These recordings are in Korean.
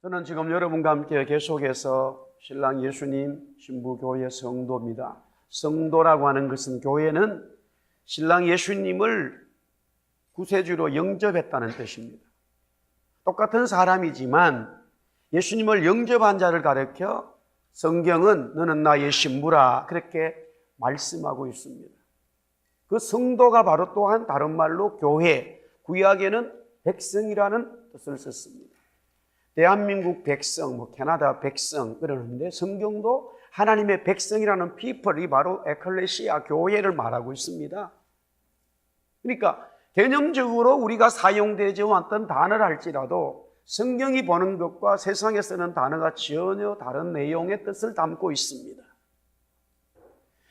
저는 지금 여러분과 함께 계속해서 신랑 예수님 신부교회 성도입니다. 성도라고 하는 것은, 교회는 신랑 예수님을 구세주로 영접했다는 뜻입니다. 똑같은 사람이지만 예수님을 영접한 자를 가리켜 성경은 너는 나의 신부라 그렇게 말씀하고 있습니다. 그 성도가 바로 또한 다른 말로 교회, 구약에는 백성이라는 뜻을 썼습니다. 대한민국 백성, 캐나다 백성 그러는데 성경도 하나님의 백성이라는 people이 바로 에클레시아, 교회를 말하고 있습니다. 그러니까 개념적으로 우리가 사용되지 않았던 단어를 할지라도 성경이 보는 것과 세상에 쓰는 단어가 전혀 다른 내용의 뜻을 담고 있습니다.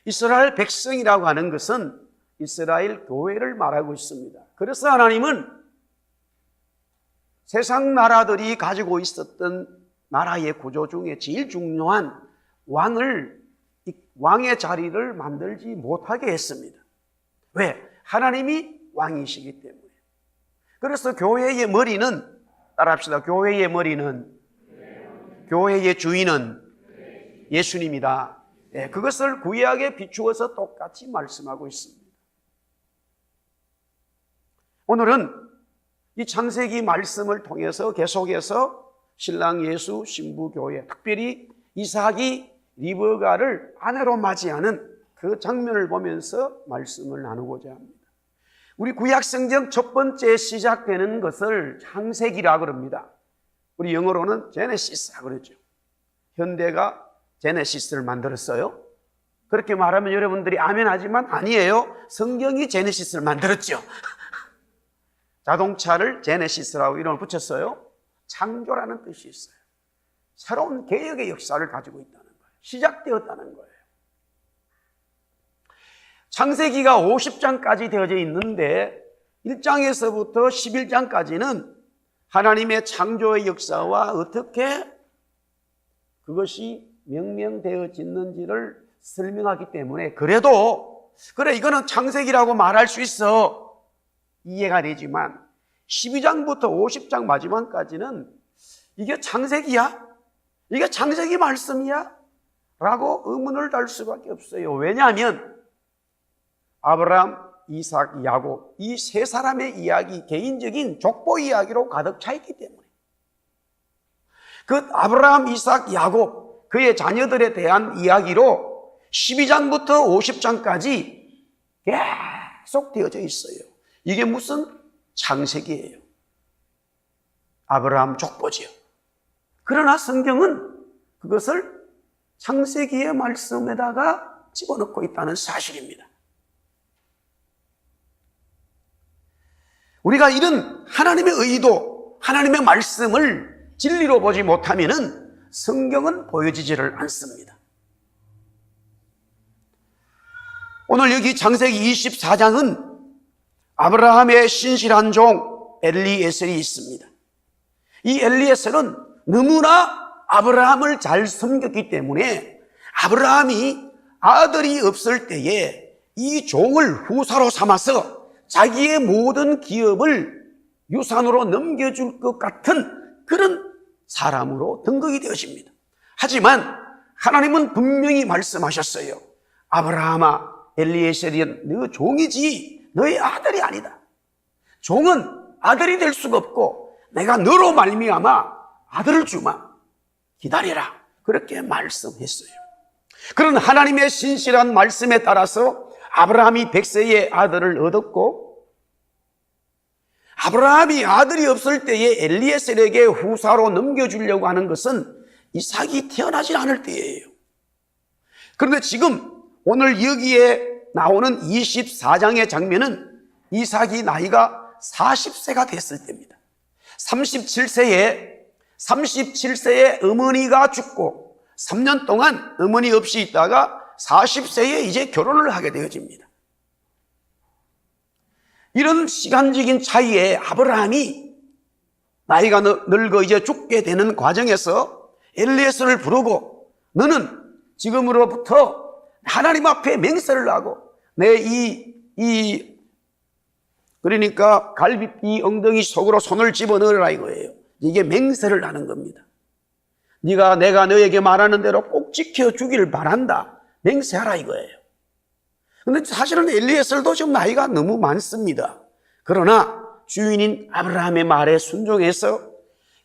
이스라엘 백성이라고 하는 것은 이스라엘 교회를 말하고 있습니다. 그래서 하나님은 세상 나라들이 가지고 있었던 나라의 구조 중에 제일 중요한 왕의 자리를 만들지 못하게 했습니다. 왜? 하나님이 왕이시기 때문에. 그래서 교회의 머리는, 따라합시다. 교회의 머리는, 교회의 주인은 예수님이다. 네, 그것을 구약에 비추어서 똑같이 말씀하고 있습니다. 오늘은 이 창세기 말씀을 통해서 계속해서 신랑 예수 신부교회, 특별히 이삭이 리브가를 아내로 맞이하는 그 장면을 보면서 말씀을 나누고자 합니다. 우리 구약성경 첫 번째 시작되는 것을 창세기라고 합니다. 우리 영어로는 제네시스라고 그러죠. 현대가 제네시스를 만들었어요. 그렇게 말하면 여러분들이 아멘 하지만 아니에요. 성경이 제네시스를 만들었죠. 자동차를 제네시스라고 이름을 붙였어요. 창조라는 뜻이 있어요. 새로운 개혁의 역사를 가지고 있다는 거예요. 시작되었다는 거예요. 창세기가 50장까지 되어져 있는데 1장에서부터 11장까지는 하나님의 창조의 역사와 어떻게 그것이 명명되어졌는지를 설명하기 때문에, 그래도 그래 이거는 창세기라고 말할 수 있어 이해가 되지만 12장부터 50장 마지막까지는 이게 창세기야? 이게 창세기 말씀이야? 라고 의문을 달 수밖에 없어요. 왜냐하면 아브라함, 이삭, 야곱 이 세 사람의 이야기, 개인적인 족보 이야기로 가득 차 있기 때문에, 그 아브라함, 이삭, 야곱 그의 자녀들에 대한 이야기로 12장부터 50장까지 계속 되어져 있어요. 이게 무슨 창세기예요. 아브라함 족보지요. 그러나 성경은 그것을 창세기의 말씀에다가 집어넣고 있다는 사실입니다. 우리가 이런 하나님의 의도, 하나님의 말씀을 진리로 보지 못하면은 성경은 보여지지를 않습니다. 오늘 여기 창세기 24장은 아브라함의 신실한 종 엘리에셀이 있습니다. 이 엘리에셀은 너무나 아브라함을 잘 섬겼기 때문에 아브라함이 아들이 없을 때에 이 종을 후사로 삼아서 자기의 모든 기업을 유산으로 넘겨줄 것 같은 그런 사람으로 등극이 되어집니다. 하지만 하나님은 분명히 말씀하셨어요. 아브라함아, 엘리에셀은 너 종이지 너의 아들이 아니다. 종은 아들이 될 수가 없고 내가 너로 말미암아 아들을 주마. 기다려라. 그렇게 말씀했어요. 그런 하나님의 신실한 말씀에 따라서 아브라함이 100세의 아들을 얻었고, 아브라함이 아들이 없을 때에 엘리에셀에게 후사로 넘겨주려고 하는 것은 이삭이 태어나지 않을 때예요. 그런데 지금 오늘 여기에 나오는 24장의 장면은 이삭이 나이가 40세가 됐을 때입니다. 37세에 어머니가 죽고 3년 동안 어머니 없이 있다가 40세에 이제 결혼을 하게 되어집니다. 이런 시간적인 차이에 아브라함이 나이가 늙어 이제 죽게 되는 과정에서 엘리에셀을 부르고, 너는 지금으로부터 하나님 앞에 맹세를 하고 그러니까 갈비뼈 엉덩이 속으로 손을 집어넣으라 이거예요. 이게 맹세를 하는 겁니다. 내가 너에게 말하는 대로 꼭 지켜주길 바란다. 맹세하라 이거예요. 그런데 사실은 엘리에셀도 지금 나이가 너무 많습니다. 그러나 주인인 아브라함의 말에 순종해서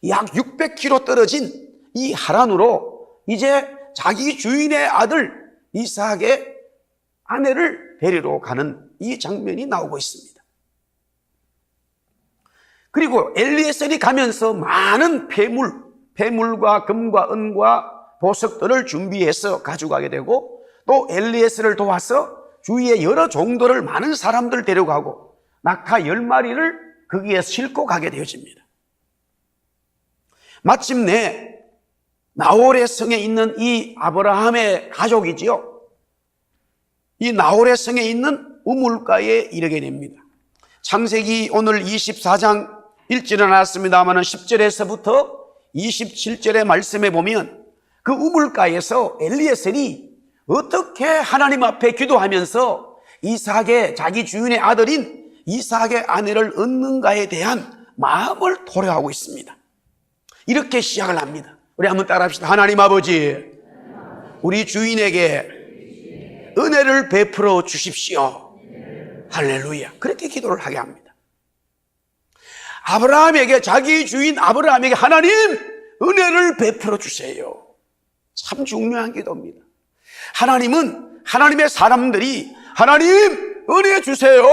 약 600km 떨어진 이 하란으로 이제 자기 주인의 아들 이삭의 아내를 데리러 가는 이 장면이 나오고 있습니다. 그리고 엘리에셀이 가면서 많은 폐물과 금과 은과 보석들을 준비해서 가져가게 되고, 또 엘리에셀을 도와서 주위의 여러 종들을 많은 사람들 데려가고 낙타 10마리를 거기에 싣고 가게 되어집니다. 마침내 나홀의 성에 있는 이 아브라함의 가족이지요, 이 나홀의 성에 있는 우물가에 이르게 됩니다. 창세기 오늘 24장 읽지는 않았습니다만 10절에서부터 27절의 말씀에 보면 그 우물가에서 엘리에셀이 어떻게 하나님 앞에 기도하면서 이삭의 자기 주인의 아들인 이삭의 아내를 얻는가에 대한 마음을 토로하고 있습니다. 이렇게 시작을 합니다. 우리 한번 따라합시다. 하나님 아버지, 우리 주인에게 은혜를 베풀어 주십시오. 할렐루야. 그렇게 기도를 하게 합니다. 아브라함에게, 자기 주인 아브라함에게 하나님 은혜를 베풀어 주세요. 참 중요한 기도입니다. 하나님은, 하나님의 사람들이 하나님 은혜 주세요,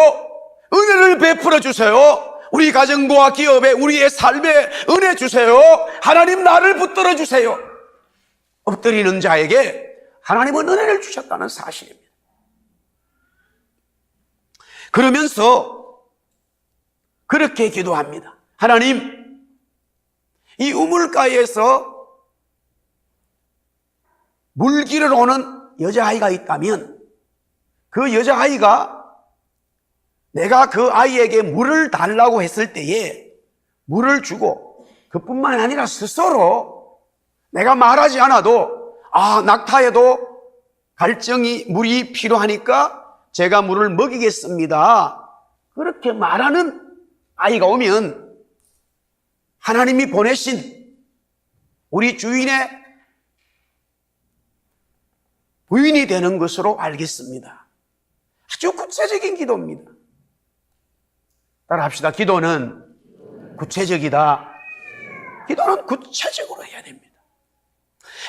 은혜를 베풀어 주세요, 우리 가정과 기업에, 우리의 삶에 은혜 주세요, 하나님 나를 붙들어 주세요, 엎드리는 자에게 하나님은 은혜를 주셨다는 사실입니다. 그러면서 그렇게 기도합니다. 하나님, 이 우물가에서 물기를 오는 여자아이가 있다면 그 여자아이가 내가 그 아이에게 물을 달라고 했을 때에 물을 주고, 그뿐만 아니라 스스로 내가 말하지 않아도 낙타에도 갈증이 물이 필요하니까 제가 물을 먹이겠습니다, 그렇게 말하는 아이가 오면 하나님이 보내신 우리 주인의 부인이 되는 것으로 알겠습니다. 아주 구체적인 기도입니다. 따라합시다. 기도는 구체적이다. 기도는 구체적으로 해야 됩니다.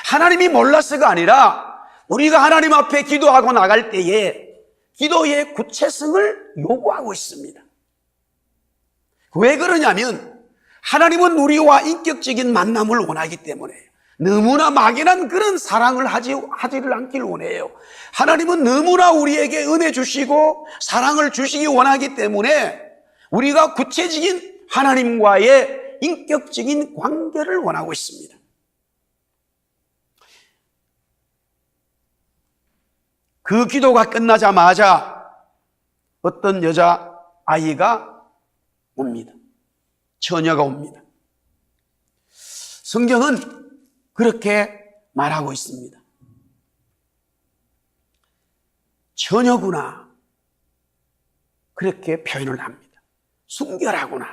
하나님이 몰라서가 아니라 우리가 하나님 앞에 기도하고 나갈 때에 기도의 구체성을 요구하고 있습니다. 왜 그러냐면 하나님은 우리와 인격적인 만남을 원하기 때문에, 너무나 막연한 그런 사랑을 하지를 않길 원해요. 하나님은 너무나 우리에게 은혜 주시고 사랑을 주시기 원하기 때문에 우리가 구체적인 하나님과의 인격적인 관계를 원하고 있습니다. 그 기도가 끝나자마자 어떤 여자아이가 옵니다. 처녀가 옵니다. 성경은 그렇게 말하고 있습니다. 처녀구나, 그렇게 표현을 합니다. 순결하구나.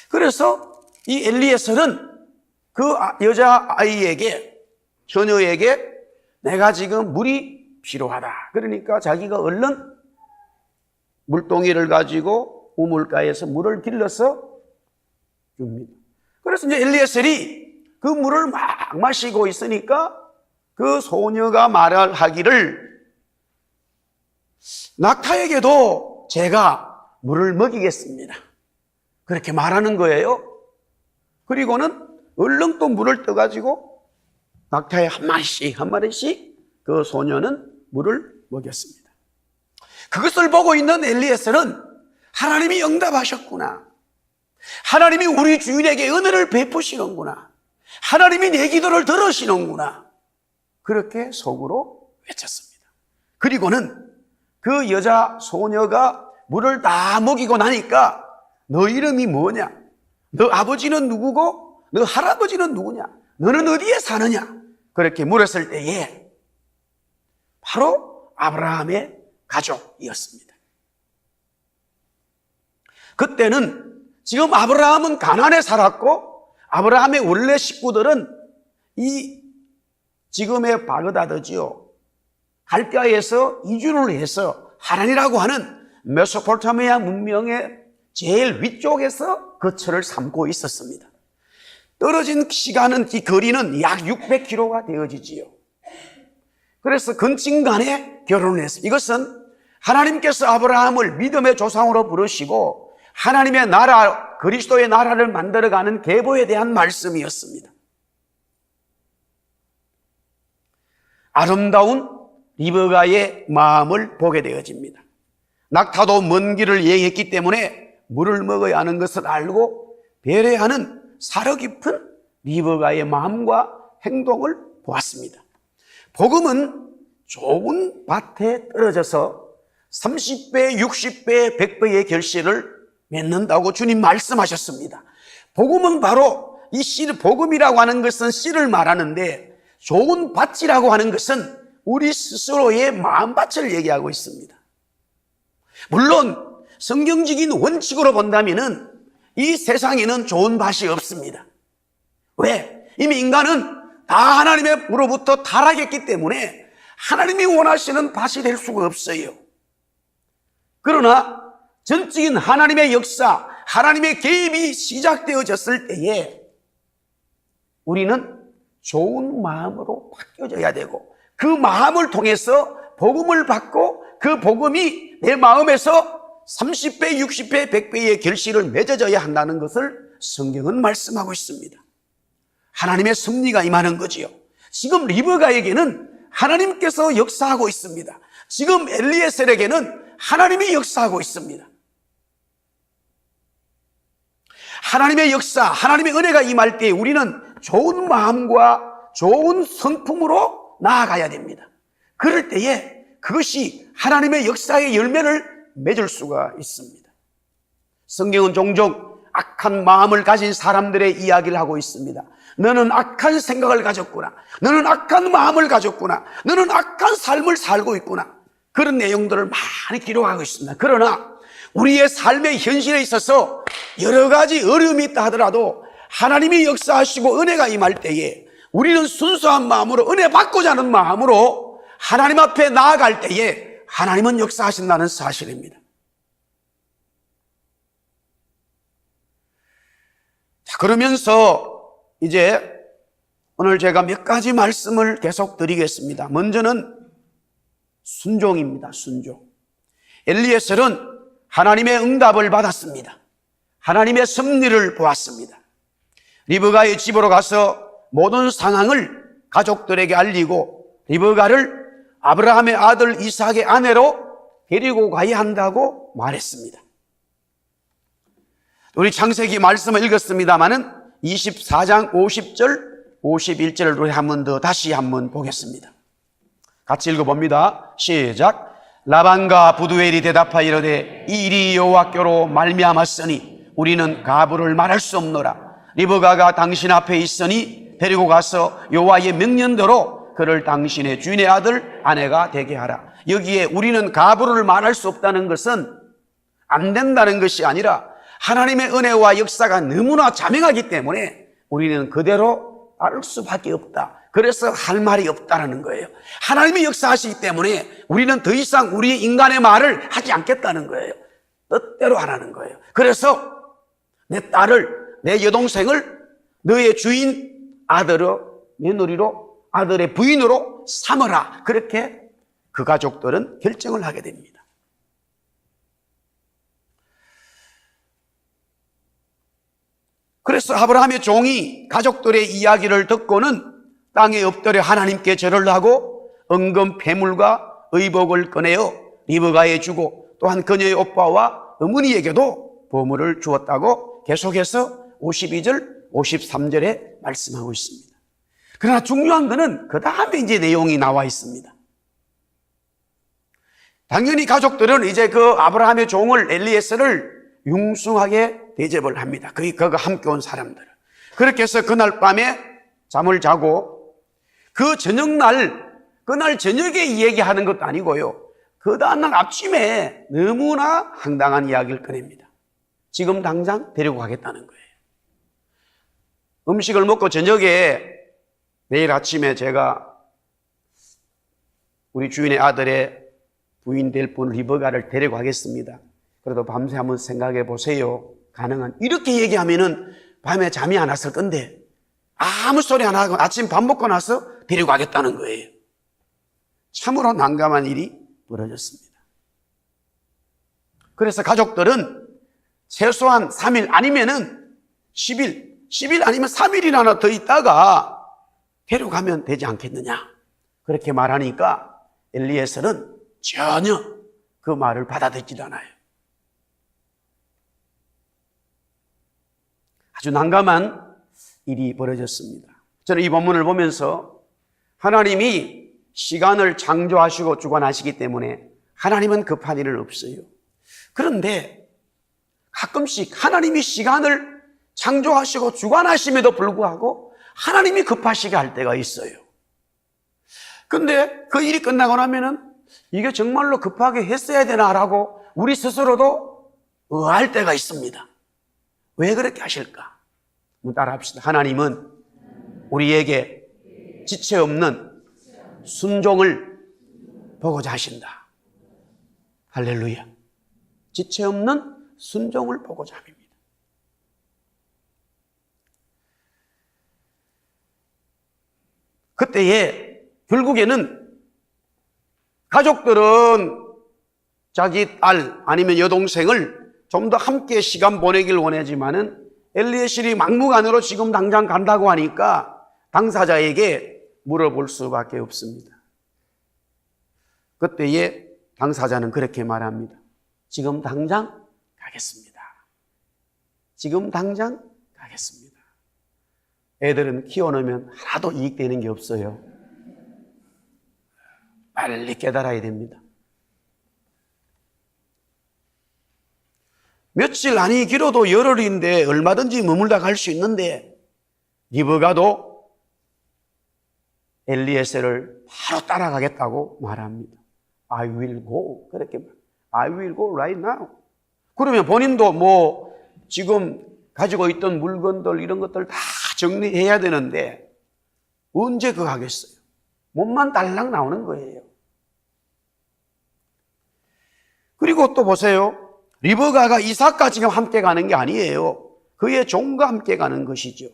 그래서 이 엘리에셀은 그 여자아이에게, 처녀에게 내가 지금 물이 필요하다, 그러니까 자기가 얼른 물동이를 가지고 우물가에서 물을 길러서 줍니다. 그래서 이제 엘리에셀이 그 물을 막 마시고 있으니까 그 소녀가 말하기를, 낙타에게도 제가 물을 먹이겠습니다, 그렇게 말하는 거예요. 그리고는 얼른 또 물을 떠가지고 낙타에 한 마리씩 그 소녀는 물을 먹였습니다. 그것을 보고 있는 엘리에셀은 하나님이 응답하셨구나, 하나님이 우리 주인에게 은혜를 베푸시는구나, 하나님이 내 기도를 들으시는구나, 그렇게 속으로 외쳤습니다. 그리고는 그 여자 소녀가 물을 다 먹이고 나니까 너 이름이 뭐냐, 너 아버지는 누구고 너 할아버지는 누구냐, 너는 어디에 사느냐, 그렇게 물었을 때에 바로 아브라함의 가족이었습니다. 그때는 지금 아브라함은 가나안에 살았고 아브라함의 원래 식구들은 이 지금의 바그다드지요. 갈대아에서 이주를 해서 하란이라고 하는 메소포타미아 문명의 제일 위쪽에서 거처를 삼고 있었습니다. 떨어진 시간은, 이 거리는 약 600km가 되어지지요. 그래서 근친간에 결혼을 했습니다. 이것은 하나님께서 아브라함을 믿음의 조상으로 부르시고 하나님의 나라, 그리스도의 나라를 만들어가는 계보에 대한 말씀이었습니다. 아름다운 리브가의 마음을 보게 되어집니다. 낙타도 먼 길을 여행했기 때문에 물을 먹어야 하는 것을 알고 배려하는 사려 깊은 리브가의 마음과 행동을 보았습니다. 복음은 좋은 밭에 떨어져서 30배, 60배, 100배의 결실을 맺는다고 주님 말씀하셨습니다. 복음은 바로 이 씨, 복음이라고 하는 것은 씨를 말하는데 좋은 밭이라고 하는 것은 우리 스스로의 마음밭을 얘기하고 있습니다. 물론 성경적인 원칙으로 본다면은 이 세상에는 좋은 밭이 없습니다. 왜? 이미 인간은 다 하나님으로부터 타락했기 때문에 하나님이 원하시는 밭이 될 수가 없어요. 그러나 전적인 하나님의 역사, 하나님의 개입이 시작되어졌을 때에 우리는 좋은 마음으로 바뀌어져야 되고 그 마음을 통해서 복음을 받고 그 복음이 내 마음에서 30배, 60배, 100배의 결실을 맺어져야 한다는 것을 성경은 말씀하고 있습니다. 하나님의 섭리가 임하는 거지요. 지금 리브가에게는 하나님께서 역사하고 있습니다. 지금 엘리에셀에게는 하나님이 역사하고 있습니다. 하나님의 역사, 하나님의 은혜가 임할 때 우리는 좋은 마음과 좋은 성품으로 나아가야 됩니다. 그럴 때에 그것이 하나님의 역사의 열매를 맺을 수가 있습니다. 성경은 종종 악한 마음을 가진 사람들의 이야기를 하고 있습니다. 너는 악한 생각을 가졌구나. 너는 악한 마음을 가졌구나. 너는 악한 삶을 살고 있구나. 그런 내용들을 많이 기록하고 있습니다. 그러나 우리의 삶의 현실에 있어서 여러 가지 어려움이 있다 하더라도 하나님이 역사하시고 은혜가 임할 때에 우리는 순수한 마음으로 은혜 받고자 하는 마음으로 하나님 앞에 나아갈 때에 하나님은 역사하신다는 사실입니다. 자, 그러면서 이제 오늘 제가 몇 가지 말씀을 계속 드리겠습니다. 먼저는 순종입니다. 순종. 엘리에셀은 하나님의 응답을 받았습니다. 하나님의 섭리를 보았습니다. 리브가의 집으로 가서 모든 상황을 가족들에게 알리고 리브가를 아브라함의 아들 이삭의 아내로 데리고 가야 한다고 말했습니다. 우리 창세기 말씀을 읽었습니다마는 24장 50절, 51절을 우리 한 번 더 다시 한번 보겠습니다. 같이 읽어봅니다. 시작. 라반과 부두엘이 대답하여 이르되 이 일이 여호와께로 말미암았으니 우리는 가부를 말할 수 없노라. 리브가가 당신 앞에 있으니 데리고 가서 여호와의 명령대로 그를 당신의 주인의 아들 아내가 되게 하라. 여기에 우리는 가부를 말할 수 없다는 것은 안 된다는 것이 아니라 하나님의 은혜와 역사가 너무나 자명하기 때문에 우리는 그대로 따를 수밖에 없다. 그래서 할 말이 없다는 거예요. 하나님이 역사하시기 때문에 우리는 더 이상 우리 인간의 말을 하지 않겠다는 거예요. 뜻대로 하라는 거예요. 그래서 내 딸을, 내 여동생을 너의 주인 아들로, 며느리로, 아들의 부인으로 삼으라. 그렇게 그 가족들은 결정을 하게 됩니다. 그래서 아브라함의 종이 가족들의 이야기를 듣고는 땅에 엎드려 하나님께 절을 하고 은금 패물과 의복을 꺼내어 리브가에 주고 또한 그녀의 오빠와 어머니에게도 보물을 주었다고 계속해서 52절, 53절에 말씀하고 있습니다. 그러나 중요한 것은 그 다음에 이제 내용이 나와 있습니다. 당연히 가족들은 이제 그 아브라함의 종을 엘리에셀을 융숭하게 대접을 합니다. 그가 함께 온 사람들. 그렇게 해서 그날 밤에 잠을 자고 그 저녁날, 그날 저녁에 얘기하는 것도 아니고요. 그 다음날 아침에 너무나 황당한 이야기를 꺼냅니다. 지금 당장 데리고 가겠다는 거예요. 음식을 먹고 저녁에 내일 아침에 제가 우리 주인의 아들의 부인 될 분 리버가를 데리고 가겠습니다. 그래도 밤새 한번 생각해 보세요. 가능한 이렇게 얘기하면은 밤에 잠이 안 왔을 건데 아무 소리 안 하고 아침 밥 먹고 나서 데리고 가겠다는 거예요. 참으로 난감한 일이 벌어졌습니다. 그래서 가족들은 최소한 3일 아니면은 10일 아니면 3일이나 더 있다가 데려가면 되지 않겠느냐 그렇게 말하니까 엘리에셀은 전혀 그 말을 받아들이지 않아요. 아주 난감한 일이 벌어졌습니다. 저는 이 본문을 보면서 하나님이 시간을 창조하시고 주관하시기 때문에 하나님은 급한 일은 없어요. 그런데 가끔씩 하나님이 시간을 창조하시고 주관하심에도 불구하고 하나님이 급하시게 할 때가 있어요. 근데 그 일이 끝나고 나면은 이게 정말로 급하게 했어야 되나라고 우리 스스로도 의아할 때가 있습니다. 왜 그렇게 하실까? 한번 따라합시다. 하나님은 우리에게 지체 없는 순종을 보고자 하신다. 할렐루야. 지체 없는 순종을 보고자 합니다. 그때에 결국에는 가족들은 자기 딸 아니면 여동생을 좀 더 함께 시간 보내길 원하지만은 엘리에셀이 막무가내로 지금 당장 간다고 하니까 당사자에게 물어볼 수밖에 없습니다. 그때에 당사자는 그렇게 말합니다. 지금 당장 가겠습니다. 지금 당장 가겠습니다. 애들은 키워놓으면 하나도 이익되는 게 없어요. 빨리 깨달아야 됩니다. 며칠 아니 길어도 열흘인데 얼마든지 머물다 갈 수 있는데 리브가도 엘리에셀을 바로 따라가겠다고 말합니다. I will go. 그렇게 말. I will go right now. 그러면 본인도 뭐 지금 가지고 있던 물건들 이런 것들 다 정리해야 되는데 언제 그거 하겠어요? 몸만 달랑 나오는 거예요. 그리고 또 보세요. 리브가가 이삭과 지금 함께 가는 게 아니에요. 그의 종과 함께 가는 것이죠.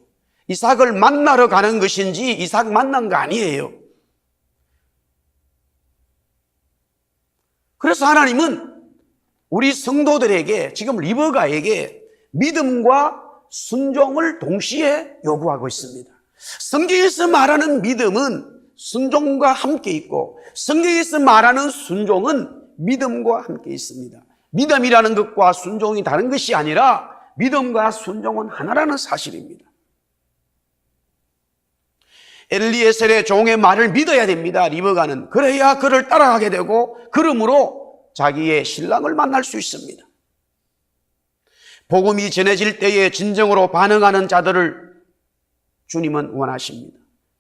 이삭을 만나러 가는 것인지 이삭 만난 거 아니에요. 그래서 하나님은 우리 성도들에게 지금 리브가에게 믿음과 순종을 동시에 요구하고 있습니다. 성경에서 말하는 믿음은 순종과 함께 있고 성경에서 말하는 순종은 믿음과 함께 있습니다. 믿음이라는 것과 순종이 다른 것이 아니라 믿음과 순종은 하나라는 사실입니다. 엘리에셀의 종의 말을 믿어야 됩니다. 리브가는. 그래야 그를 따라가게 되고 그러므로 자기의 신랑을 만날 수 있습니다. 복음이 전해질 때에 진정으로 반응하는 자들을 주님은 원하십니다.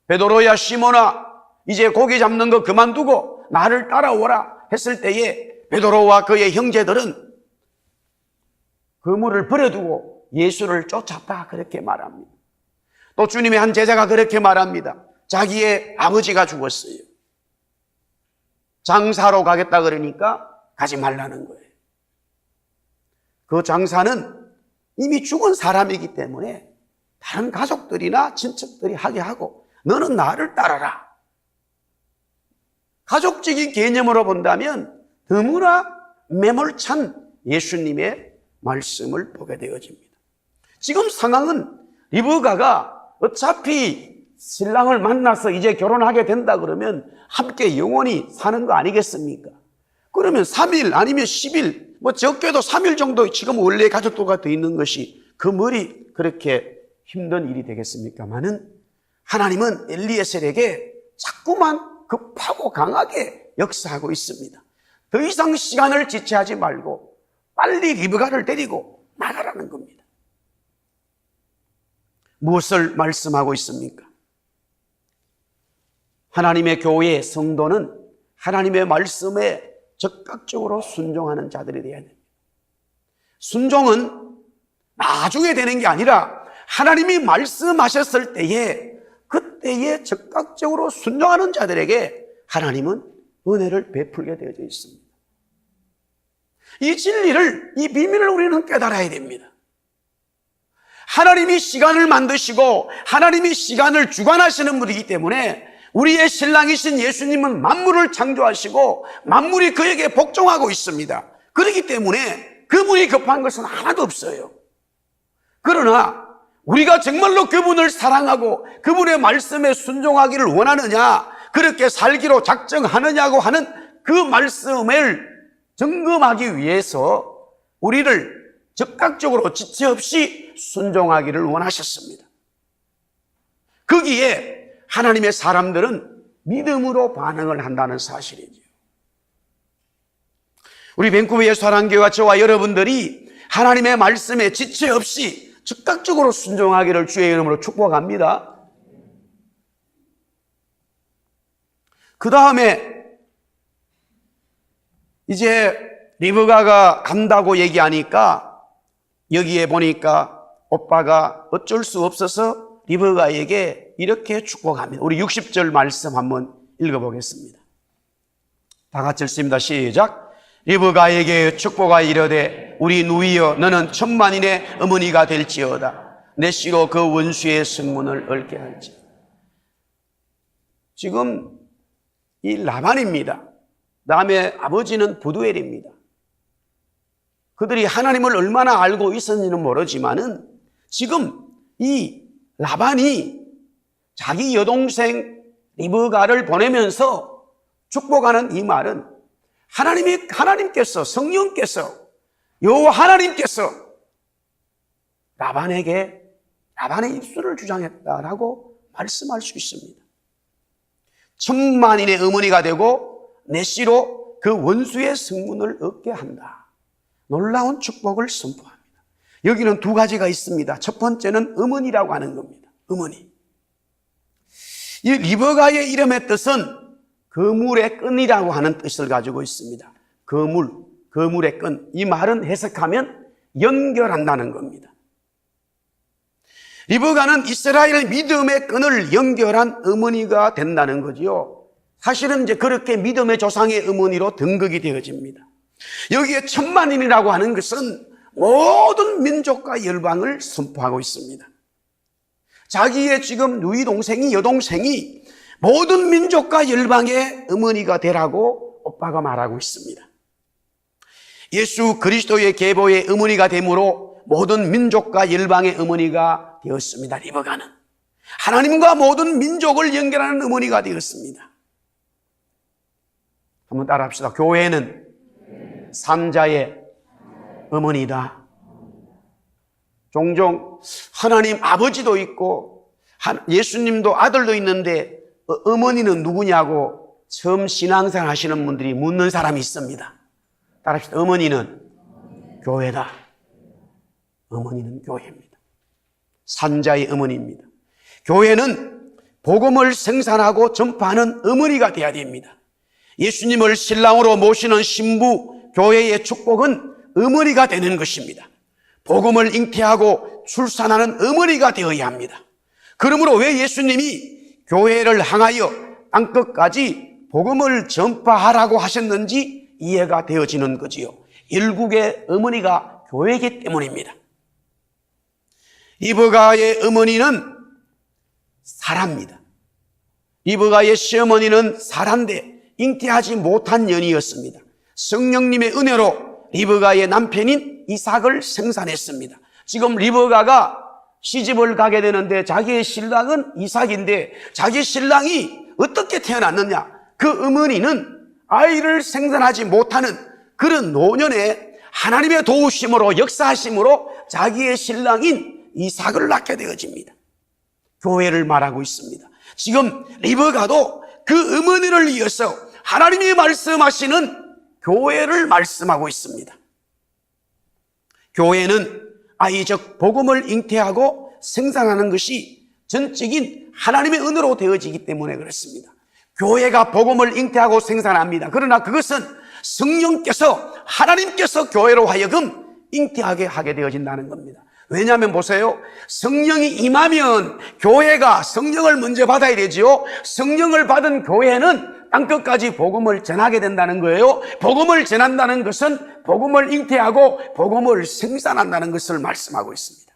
베드로야 시몬아 이제 고기 잡는 거 그만두고 나를 따라오라 했을 때에 베드로와 그의 형제들은 그물을 버려두고 예수를 쫓았다 그렇게 말합니다. 또 주님의 한 제자가 그렇게 말합니다. 자기의 아버지가 죽었어요. 장사로 가겠다 그러니까 가지 말라는 거예요. 그 장사는 이미 죽은 사람이기 때문에 다른 가족들이나 친척들이 하게 하고 너는 나를 따라라. 가족적인 개념으로 본다면 너무나 매몰찬 예수님의 말씀을 보게 되어집니다. 지금 상황은 리브가가 어차피 신랑을 만나서 이제 결혼하게 된다 그러면 함께 영원히 사는 거 아니겠습니까? 그러면 3일 아니면 10일 뭐 적게도 3일 정도 지금 원래 가족도가 더 있는 것이 그 머리 그렇게 힘든 일이 되겠습니까마는 하나님은 엘리에셀에게 자꾸만 급하고 강하게 역사하고 있습니다. 더 이상 시간을 지체하지 말고 빨리 리브가를 데리고 나가라는 겁니다. 무엇을 말씀하고 있습니까? 하나님의 교회 성도는 하나님의 말씀에 적극적으로 순종하는 자들이 되어야 됩니다. 순종은 나중에 되는 게 아니라 하나님이 말씀하셨을 때에 그때에 적극적으로 순종하는 자들에게 하나님은 은혜를 베풀게 되어져 있습니다. 이 진리를, 이 비밀을 우리는 깨달아야 됩니다. 하나님이 시간을 만드시고 하나님이 시간을 주관하시는 분이기 때문에 우리의 신랑이신 예수님은 만물을 창조하시고 만물이 그에게 복종하고 있습니다. 그렇기 때문에 그분이 급한 것은 하나도 없어요. 그러나 우리가 정말로 그분을 사랑하고 그분의 말씀에 순종하기를 원하느냐, 그렇게 살기로 작정하느냐고 하는 그 말씀을 점검하기 위해서 우리를 즉각적으로 지체 없이 순종하기를 원하셨습니다. 거기에 하나님의 사람들은 믿음으로 반응을 한다는 사실이죠. 우리 밴쿠버의 사랑교회와 저와 여러분들이 하나님의 말씀에 지체 없이 즉각적으로 순종하기를 주의 이름으로 축복합니다. 그 다음에 이제 리브가가 간다고 얘기하니까 여기에 보니까 오빠가 어쩔 수 없어서 리브가에게 이렇게 축복합니다. 우리 60절 말씀 한번 읽어보겠습니다. 다 같이 읽습니다. 시작. 리브가에게 축복하 이르되 우리 누이여 너는 천만인의 어머니가 될지어다. 내 씨로 그 원수의 성문을 얽게 할지. 지금 이 라반입니다. 다음에 아버지는 부두엘입니다. 그들이 하나님을 얼마나 알고 있었는지는 모르지만은 지금 이 라반이 자기 여동생 리브가를 보내면서 축복하는 이 말은 하나님께서 성령께서 여호와 하나님께서 라반의 입술을 주장했다라고 말씀할 수 있습니다. 천만인의 어머니가 되고 내 씨로 그 원수의 성문을 얻게 한다. 놀라운 축복을 선포합니다. 여기는 두 가지가 있습니다. 첫 번째는 어머니라고 하는 겁니다. 어머니. 이 리브가의 이름의 뜻은 거물의 끈이라고 하는 뜻을 가지고 있습니다. 거물의 끈. 이 말은 해석하면 연결한다는 겁니다. 리브가는 이스라엘 믿음의 끈을 연결한 어머니가 된다는 거지요. 사실은 이제 그렇게 믿음의 조상의 어머니로 등극이 되어집니다. 여기에 천만인이라고 하는 것은 모든 민족과 열방을 선포하고 있습니다. 자기의 지금 누이 동생이, 여동생이 모든 민족과 열방의 어머니가 되라고 오빠가 말하고 있습니다. 예수 그리스도의 계보의 어머니가 되므로 모든 민족과 열방의 어머니가 되었습니다. 리브가는 하나님과 모든 민족을 연결하는 어머니가 되었습니다. 한번 따라합시다. 교회는 산자의 어머니다. 종종 하나님 아버지도 있고 예수님도 아들도 있는데 어머니는 누구냐고 처음 신앙생활 하시는 분들이 묻는 사람이 있습니다. 따라합시다. 어머니는 교회다. 어머니는 교회입니다. 산자의 어머니입니다. 교회는 복음을 생산하고 전파하는 어머니가 되어야 됩니다. 예수님을 신랑으로 모시는 신부 교회의 축복은 어머니가 되는 것입니다. 복음을 잉태하고 출산하는 어머니가 되어야 합니다. 그러므로 왜 예수님이 교회를 향하여 땅끝까지 복음을 전파하라고 하셨는지 이해가 되어지는 거지요. 일국의 어머니가 교회이기 때문입니다. 리브가의 어머니는 사라입니다. 리브가의 시어머니는 사라인데 잉태하지 못한 년이었습니다. 성령님의 은혜로 리브가의 남편인 이삭을 생산했습니다. 지금 리브가가 시집을 가게 되는데 자기의 신랑은 이삭인데 자기 신랑이 어떻게 태어났느냐? 그 어머니는 아이를 생산하지 못하는 그런 노년에 하나님의 도우심으로 역사하심으로 자기의 신랑인 이삭을 낳게 되어집니다. 교회를 말하고 있습니다. 지금 리브가도 그 어머니를 이어서 하나님이 말씀하시는 교회를 말씀하고 있습니다. 교회는 아이적 복음을 잉태하고 생산하는 것이 전적인 하나님의 은혜로 되어지기 때문에 그렇습니다. 교회가 복음을 잉태하고 생산합니다. 그러나 그것은 성령께서 하나님께서 교회로 하여금 잉태하게 하게 되어진다는 겁니다. 왜냐하면 보세요. 성령이 임하면 교회가 성령을 먼저 받아야 되지요. 성령을 받은 교회는 땅끝까지 복음을 전하게 된다는 거예요. 복음을 전한다는 것은 복음을 잉태하고 복음을 생산한다는 것을 말씀하고 있습니다.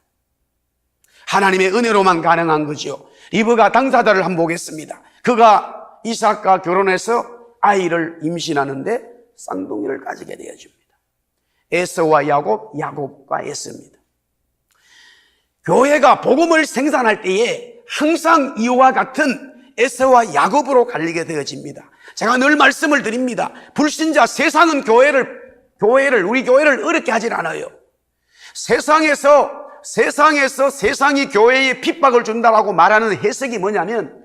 하나님의 은혜로만 가능한 거죠. 리브가 당사자를 한번 보겠습니다. 그가 이삭과 결혼해서 아이를 임신하는데 쌍둥이를 가지게 되어집니다. 에서와 야곱, 야곱과 에서입니다. 교회가 복음을 생산할 때에 항상 이와 같은 에서와 야곱으로 갈리게 되어집니다. 제가 늘 말씀을 드립니다. 불신자 세상은 우리 교회를 어렵게 하질 않아요. 세상에서 세상이 교회에 핍박을 준다라고 말하는 해석이 뭐냐면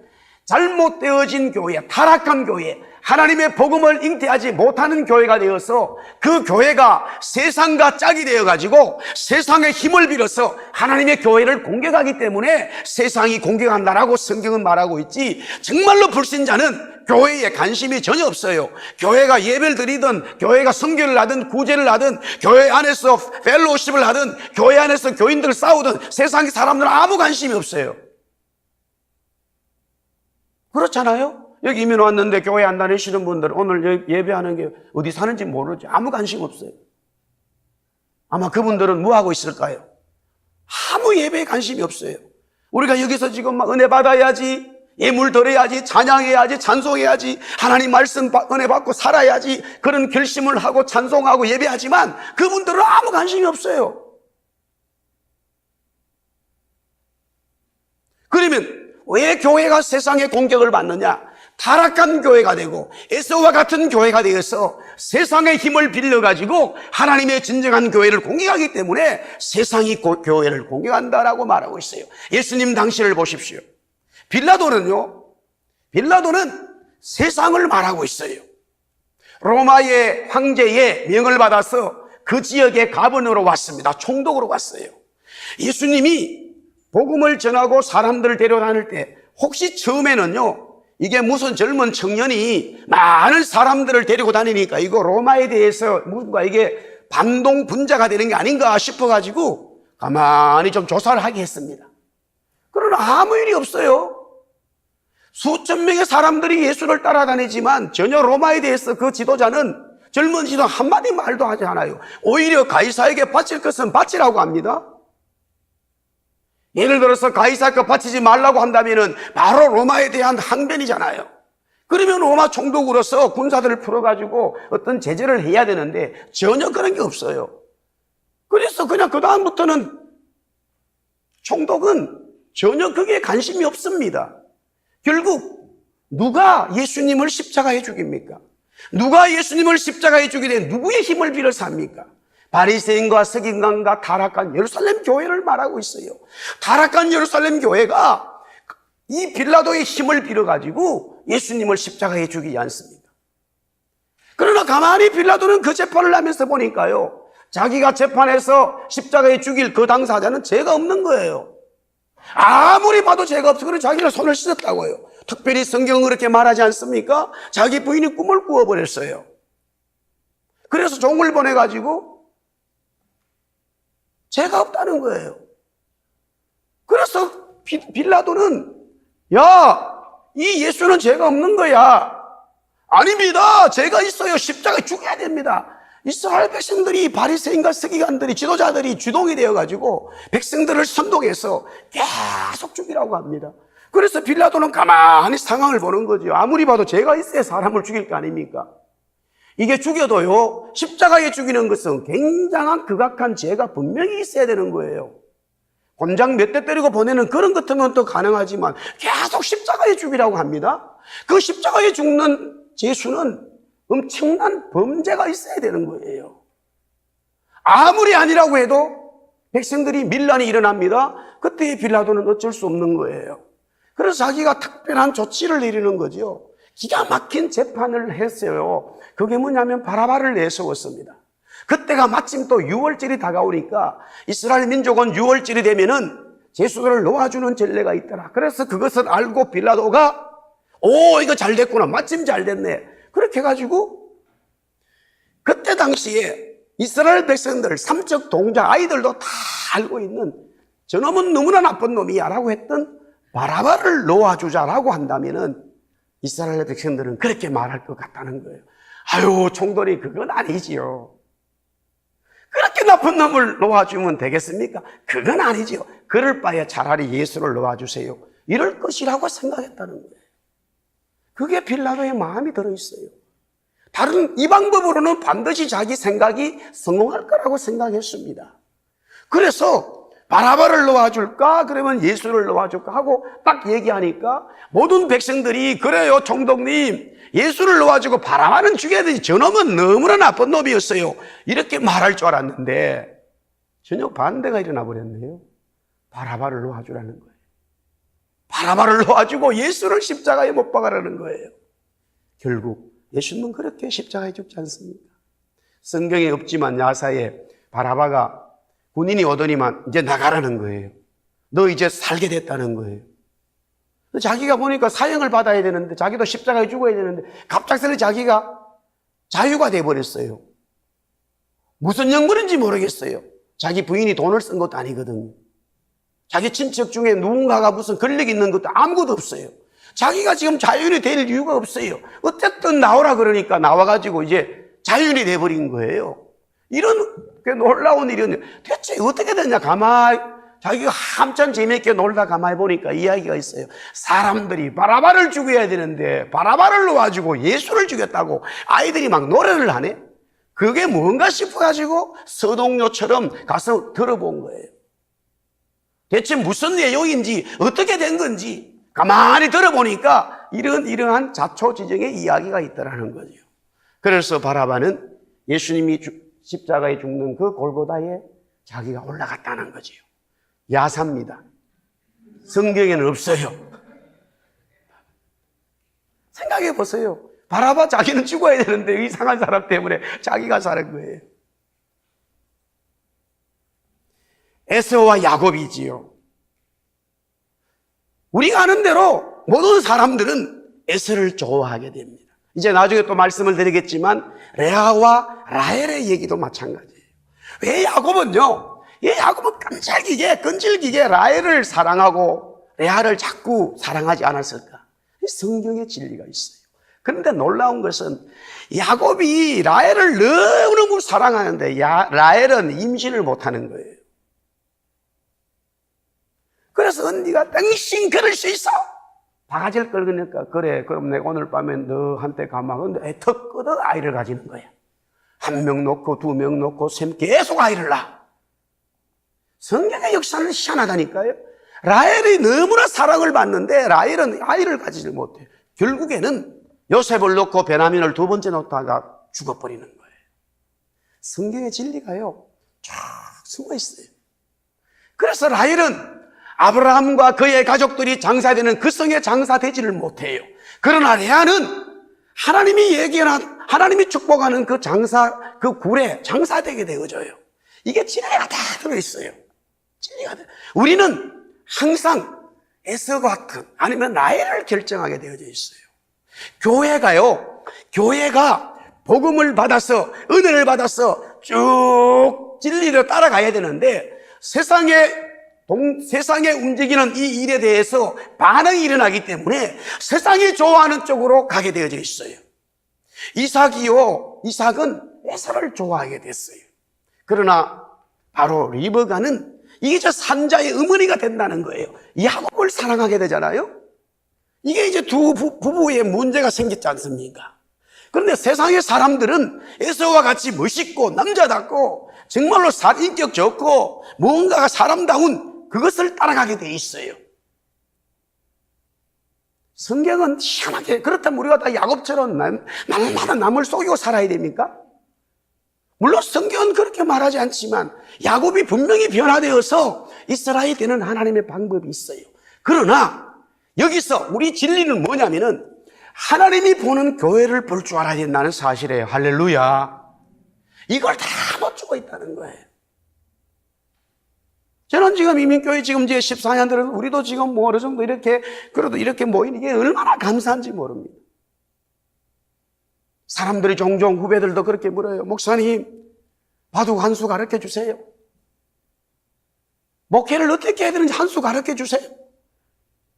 잘못되어진 교회, 타락한 교회, 하나님의 복음을 잉태하지 못하는 교회가 되어서 그 교회가 세상과 짝이 되어가지고 세상의 힘을 빌어서 하나님의 교회를 공격하기 때문에 세상이 공격한다라고 성경은 말하고 있지, 정말로 불신자는 교회에 관심이 전혀 없어요. 교회가 예배를 드리든 교회가 선교를 하든 구제를 하든 교회 안에서 펠로우십을 하든 교회 안에서 교인들 싸우든 세상의 사람들은 아무 관심이 없어요. 그렇잖아요? 여기 이민 왔는데 교회 안 다니시는 분들 오늘 예배하는 게 어디 사는지 모르지. 아무 관심 없어요. 아마 그분들은 뭐 하고 있을까요? 아무 예배에 관심이 없어요. 우리가 여기서 지금 막 은혜 받아야지, 예물 드려야지, 찬양해야지, 찬송해야지, 하나님 말씀 은혜 받고 살아야지, 그런 결심을 하고 찬송하고 예배하지만 그분들은 아무 관심이 없어요. 그러면 왜 교회가 세상의 공격을 받느냐? 타락한 교회가 되고 에서와 같은 교회가 되어서 세상의 힘을 빌려가지고 하나님의 진정한 교회를 공격하기 때문에 세상이 교회를 공격한다라고 말하고 있어요. 예수님 당시를 보십시오. 빌라도는 세상을 말하고 있어요. 로마의 황제의 명을 받아서 그 지역의 가번으로 왔습니다. 총독으로 왔어요. 예수님이 복음을 전하고 사람들을 데려다닐 때 혹시 처음에는요, 이게 무슨 젊은 청년이 많은 사람들을 데리고 다니니까 이거 로마에 대해서 뭔가 이게 반동 분자가 되는 게 아닌가 싶어가지고 가만히 좀 조사를 하게 했습니다. 그러나 아무 일이 없어요. 수천 명의 사람들이 예수를 따라다니지만 전혀 로마에 대해서 그 지도자는 젊은 지도 한마디 말도 하지 않아요. 오히려 가이사에게 바칠 것은 바치라고 합니다. 예를 들어서 가이사께 바치지 말라고 한다면은 바로 로마에 대한 항변이잖아요. 그러면 로마 총독으로서 군사들을 풀어가지고 어떤 제재를 해야 되는데 전혀 그런 게 없어요. 그래서 그냥 그 다음부터는 총독은 전혀 그게 관심이 없습니다. 결국 누가 예수님을 십자가에 죽입니까? 누가 예수님을 십자가에 죽이되 누구의 힘을 빌어서 합니까? 바리새인과 서기관과 타락한 예루살렘 교회를 말하고 있어요. 타락한 예루살렘 교회가 이 빌라도의 힘을 빌어가지고 예수님을 십자가에 죽이지 않습니다. 그러나 가만히 빌라도는 그 재판을 하면서 보니까요, 자기가 재판에서 십자가에 죽일 그 당사자는 죄가 없는 거예요. 아무리 봐도 죄가 없어. 그래서 자기를 손을 씻었다고요. 특별히 성경은 그렇게 말하지 않습니까? 자기 부인이 꿈을 꾸어버렸어요. 그래서 종을 보내가지고 죄가 없다는 거예요. 그래서 빌라도는 이 예수는 죄가 없는 거야. 아닙니다. 죄가 있어요. 십자가에 죽여야 됩니다. 이스라엘 백성들이 바리새인과 서기관들이 지도자들이 주동이 되어가지고 백성들을 선동해서 계속 죽이라고 합니다. 그래서 빌라도는 가만히 상황을 보는 거죠. 아무리 봐도 죄가 있어야 사람을 죽일 거 아닙니까? 이게 죽여도요, 십자가에 죽이는 것은 굉장한 극악한 죄가 분명히 있어야 되는 거예요. 곤장 몇 대 때리고 보내는 그런 것들은 또 가능하지만 계속 십자가에 죽이라고 합니다. 그 십자가에 죽는 죄수는 엄청난 범죄가 있어야 되는 거예요. 아무리 아니라고 해도 백성들이 밀란이 일어납니다. 그때 빌라도는 어쩔 수 없는 거예요. 그래서 자기가 특별한 조치를 내리는 거죠. 기가 막힌 재판을 했어요. 그게 뭐냐면 바라바를 내세웠습니다. 그때가 마침 또 6월절이 다가오니까 이스라엘 민족은 6월절이 되면은 제수들을 놓아주는 전례가 있더라. 그래서 그것을 알고 빌라도가 이거 잘 됐구나. 마침 잘 됐네. 그렇게 해가지고 그때 당시에 이스라엘 백성들, 삼척 동자 아이들도 다 알고 있는 저놈은 너무나 나쁜 놈이야 라고 했던 바라바를 놓아주자라고 한다면은 이스라엘 백성들은 그렇게 말할 것 같다는 거예요. 아유, 총독이 그건 아니지요. 그렇게 나쁜 놈을 놓아주면 되겠습니까? 그건 아니지요. 그럴 바에 차라리 예수를 놓아주세요. 이럴 것이라고 생각했다는 거예요. 그게 빌라도의 마음이 들어있어요. 다른 이 방법으로는 반드시 자기 생각이 성공할 거라고 생각했습니다. 그래서 바라바를 놓아줄까? 그러면 예수를 놓아줄까? 하고 딱 얘기하니까 모든 백성들이 그래요, 총독님. 예수를 놓아주고 바라바는 죽여야 되지. 저놈은 너무나 나쁜 놈이었어요. 이렇게 말할 줄 알았는데 전혀 반대가 일어나 버렸네요. 바라바를 놓아주라는 거예요. 바라바를 놓아주고 예수를 십자가에 못 박아라는 거예요. 결국 예수님은 그렇게 십자가에 죽지 않습니까? 성경에 없지만 야사에 바라바가 군인이 오더니만 이제 나가라는 거예요. 너 이제 살게 됐다는 거예요. 자기가 보니까 사형을 받아야 되는데, 자기도 십자가에 죽어야 되는데 갑작스레 자기가 자유가 돼버렸어요. 무슨 연구인지 모르겠어요. 자기 부인이 돈을 쓴 것도 아니거든요. 자기 친척 중에 누군가가 무슨 권력이 있는 것도 아무것도 없어요. 자기가 지금 자유인이 될 이유가 없어요. 어쨌든 나오라 그러니까 나와가지고 이제 자유인이 돼버린 거예요. 이런 꽤 놀라운 일이었는데 대체 어떻게 됐냐? 자기가 한참 재미있게 놀다 가만히 보니까 이야기가 있어요. 사람들이 바라바를 죽여야 되는데 바라바를 놓아주고 예수를 죽였다고 아이들이 막 노래를 하네. 그게 뭔가 싶어가지고 서동요처럼 가서 들어본 거예요. 대체 무슨 내용인지 어떻게 된 건지 가만히 들어보니까 이러한 자초지정의 이야기가 있더라는 거죠. 그래서 바라바는 예수님이 십자가에 죽는 그 골고다에 자기가 올라갔다는 거지요. 야사입니다. 성경에는 없어요. 생각해 보세요. 바라바 자기는 죽어야 되는데 이상한 사람 때문에 자기가 사는 거예요. 에서와 야곱이지요. 우리가 아는 대로 모든 사람들은 에서를 좋아하게 됩니다. 이제 나중에 또 말씀을 드리겠지만 레아와 라헬의 얘기도 마찬가지예요. 왜 야곱은요? 야곱은 끈질기게 라헬을 사랑하고 레아를 자꾸 사랑하지 않았을까? 성경에 진리가 있어요. 그런데 놀라운 것은 야곱이 라헬을 너무너무 사랑하는데 라헬은 임신을 못하는 거예요. 그래서 언니가 당신 그럴 수 있어? 바가지를 끌으니까 그래, 그럼 내가 오늘 밤에 너한테 가면 애턱 끄덕 아이를 가지는 거야. 1명 놓고 2명 놓고 계속 아이를 낳아. 성경의 역사는 희한하다니까요. 라헬이 너무나 사랑을 받는데 라헬은 아이를 가지지 못해. 결국에는 요셉을 놓고 베냐민을 2번째 놓다가 죽어버리는 거예요. 성경의 진리가요 쫙 숨어 있어요. 그래서 라헬은 아브라함과 그의 가족들이 장사되는 그 성에 장사되지를 못해요. 그러나 레아는 하나님이 축복하는 그 굴에 장사되게 되어져요. 이게 진리가 다 들어있어요. 우리는 항상 에서 같은 아니면 라헬을 결정하게 되어져 있어요. 교회가 복음을 받아서 은혜를 받아서 쭉 진리를 따라가야 되는데 세상에 움직이는 이 일에 대해서 반응이 일어나기 때문에 세상이 좋아하는 쪽으로 가게 되어져 있어요. 이삭은 에서를 좋아하게 됐어요. 그러나 바로 리브가는 이게 저 산자의 어머니가 된다는 거예요. 야곱을 사랑하게 되잖아요. 이게 이제 두 부부의 문제가 생겼지 않습니까? 그런데 세상의 사람들은 에서와 같이 멋있고 남자답고 정말로 인격 좋고 뭔가가 사람다운 그것을 따라가게 돼 있어요. 성경은 희한하게 그렇다면 우리가 다 야곱처럼 날마다 남을 속이고 살아야 됩니까? 물론 성경은 그렇게 말하지 않지만 야곱이 분명히 변화되어서 이스라엘이 되는 하나님의 방법이 있어요. 그러나 여기서 우리 진리는 뭐냐면은 하나님이 보는 교회를 볼 줄 알아야 된다는 사실이에요. 할렐루야. 이걸 다 놓치고 있다는 거예요. 저는 지금 이민교회 지금 이제 14년 들어서 우리도 지금 뭐 어느 정도 그래도 이렇게 모이는 게 얼마나 감사한지 모릅니다. 사람들이 종종 후배들도 그렇게 물어요. 목사님, 바둑 한 수 가르쳐 주세요. 목회를 어떻게 해야 되는지 한 수 가르쳐 주세요.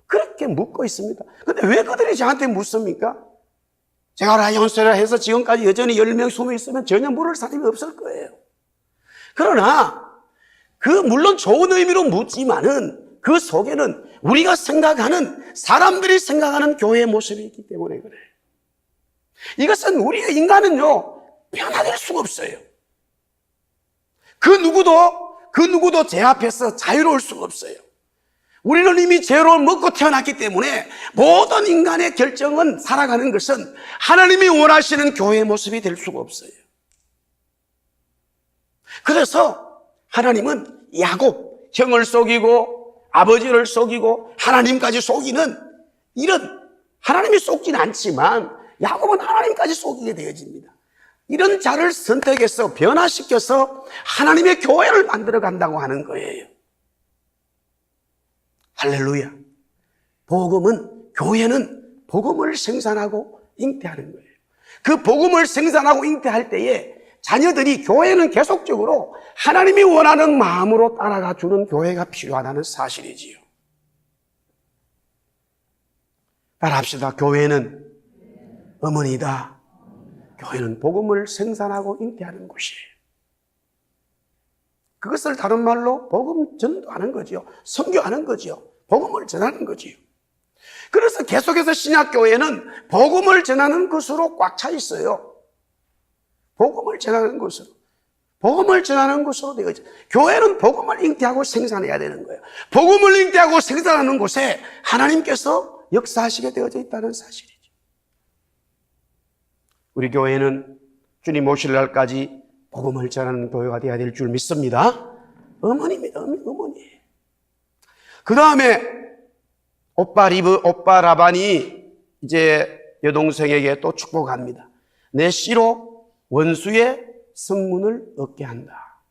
그렇게 묻고 있습니다. 근데 왜 그들이 저한테 묻습니까? 제가 라이온스라 해서 지금까지 여전히 10명, 20명 있으면 전혀 물을 사람이 없을 거예요. 그러나 물론 좋은 의미로 묻지만은 그 속에는 우리가 생각하는, 사람들이 생각하는 교회의 모습이 있기 때문에 그래요. 이것은 우리의 인간은요, 변화될 수가 없어요. 그 누구도 제 앞에서 자유로울 수가 없어요. 우리는 이미 죄로 먹고 태어났기 때문에 모든 인간의 결정은, 살아가는 것은 하나님이 원하시는 교회의 모습이 될 수가 없어요. 그래서 하나님은 야곱, 형을 속이고 아버지를 속이고 하나님까지 속이는 이런, 하나님이 속지는 않지만 야곱은 하나님까지 속이게 되어집니다. 이런 자를 선택해서 변화시켜서 하나님의 교회를 만들어 간다고 하는 거예요. 할렐루야. 교회는 복음을 생산하고 잉태하는 거예요. 그 복음을 생산하고 잉태할 때에 자녀들이, 교회는 계속적으로 하나님이 원하는 마음으로 따라가 주는 교회가 필요하다는 사실이지요. 따라합시다. 교회는 어머니다. 교회는 복음을 생산하고 잉태하는 곳이에요. 그것을 다른 말로 복음 전도하는 거지요. 선교하는 거지요. 복음을 전하는 거지요. 그래서 계속해서 신약교회는 복음을 전하는 것으로 꽉 차 있어요. 복음을 전하는 것으로. 복음을 전하는 것으로 되어 있죠. 교회는 복음을 잉태하고 생산해야 되는 거예요. 복음을 잉태하고 생산하는 곳에 하나님께서 역사하시게 되어져 있다는 사실이죠. 우리 교회는 주님 오실 날까지 복음을 전하는 교회가 되어야 될 줄 믿습니다. 어머니입니다. 어머니. 그 다음에 오빠 라반이 이제 여동생에게 또 축복합니다. 내 씨로 원수의 성문을 얻게 한다.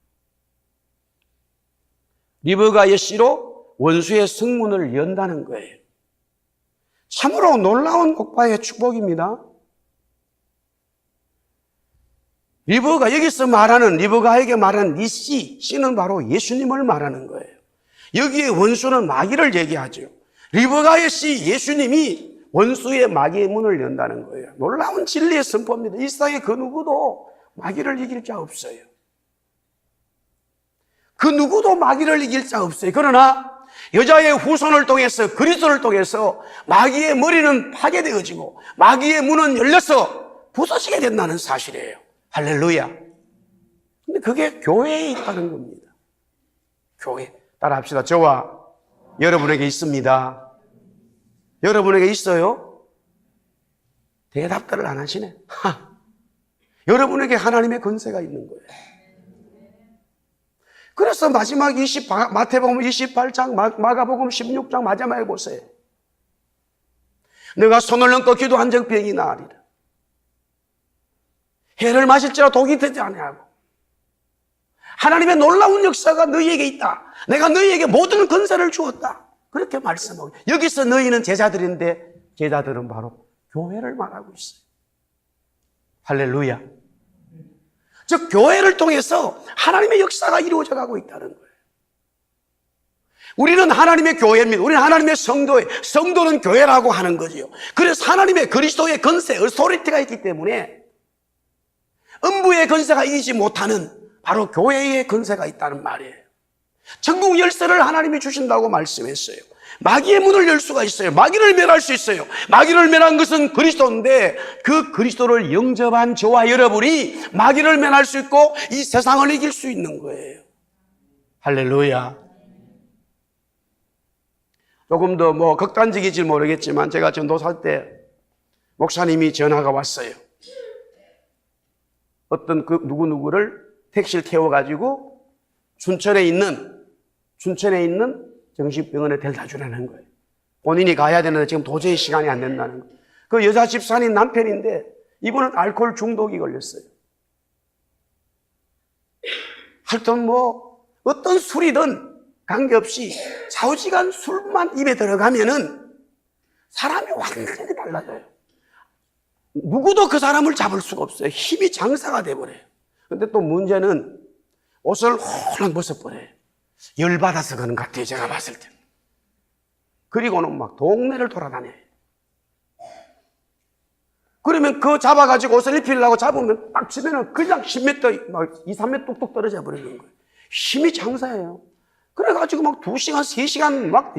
리브가의 씨로 원수의 성문을 연다는 거예요. 참으로 놀라운 오빠의 축복입니다. 여기서 말하는, 리브가에게 말하는 이 씨는 바로 예수님을 말하는 거예요. 여기에 원수는 마귀를 얘기하죠. 리브가의 씨, 예수님이 원수의 마귀의 문을 연다는 거예요. 놀라운 진리의 선포입니다. 이 세상에 그 누구도 마귀를 이길 자 없어요. 그 누구도 마귀를 이길 자 없어요. 그러나 여자의 후손을 통해서, 그리스도를 통해서 마귀의 머리는 파괴되어지고 마귀의 문은 열려서 부서지게 된다는 사실이에요. 할렐루야. 근데 그게 교회에 있다는 겁니다. 교회. 따라합시다. 저와 여러분에게 있습니다. 여러분에게 있어요? 대답들을 안 하시네. 여러분에게 하나님의 권세가 있는 거예요. 그래서 마지막 마태복음 28장, 마가복음 16장 마지막에 보세요. 내가 손을 얹고 기도한 적 병이 나으리라. 해를 마실지라 독이 되지 아니하고 하나님의 놀라운 역사가 너희에게 있다. 내가 너희에게 모든 권세를 주었다. 그렇게 말씀하고, 여기서 너희는 제자들인데 제자들은 바로 교회를 말하고 있어요. 할렐루야. 즉 교회를 통해서 하나님의 역사가 이루어져 가고 있다는 거예요. 우리는 하나님의 교회입니다. 우리는 하나님의 성도예요. 성도는 교회라고 하는 거지요. 그래서 하나님의 그리스도의 권세, 어소리티가 있기 때문에 음부의 권세가 이기지 못하는 바로 교회의 권세가 있다는 말이에요. 천국 열쇠를 하나님이 주신다고 말씀했어요. 마귀의 문을 열 수가 있어요. 마귀를 멸할 수 있어요. 마귀를 멸한 것은 그리스도인데 그 그리스도를 영접한 저와 여러분이 마귀를 멸할 수 있고 이 세상을 이길 수 있는 거예요. 할렐루야. 조금 더 극단적일지 모르겠지만 제가 전도사 때 목사님이 전화가 왔어요. 어떤 그 누구누구를 택시를 태워가지고 춘천에 있는 정신병원에 데려다 주라는 거예요. 본인이 가야 되는데 지금 도저히 시간이 안 된다는 거예요. 그 여자 집사님 남편인데 이분은 알코올 중독이 걸렸어요. 하여튼 어떤 술이든 관계없이 좌우지간 술만 입에 들어가면은 사람이 완전히 달라져요. 누구도 그 사람을 잡을 수가 없어요. 힘이 장사가 돼버려요. 근데 또 문제는 옷을 홀랑 벗어버려요. 열받아서 그런 것 같아요, 제가 봤을 때. 그리고는 막 동네를 돌아다녀요. 그러면 그 잡아가지고 옷을 입히려고 잡으면 딱 치면은 그냥 10m, 막 2, 3m 뚝뚝 떨어져 버리는 거예요. 힘이 장사예요. 그래가지고 막 2시간, 3시간 막,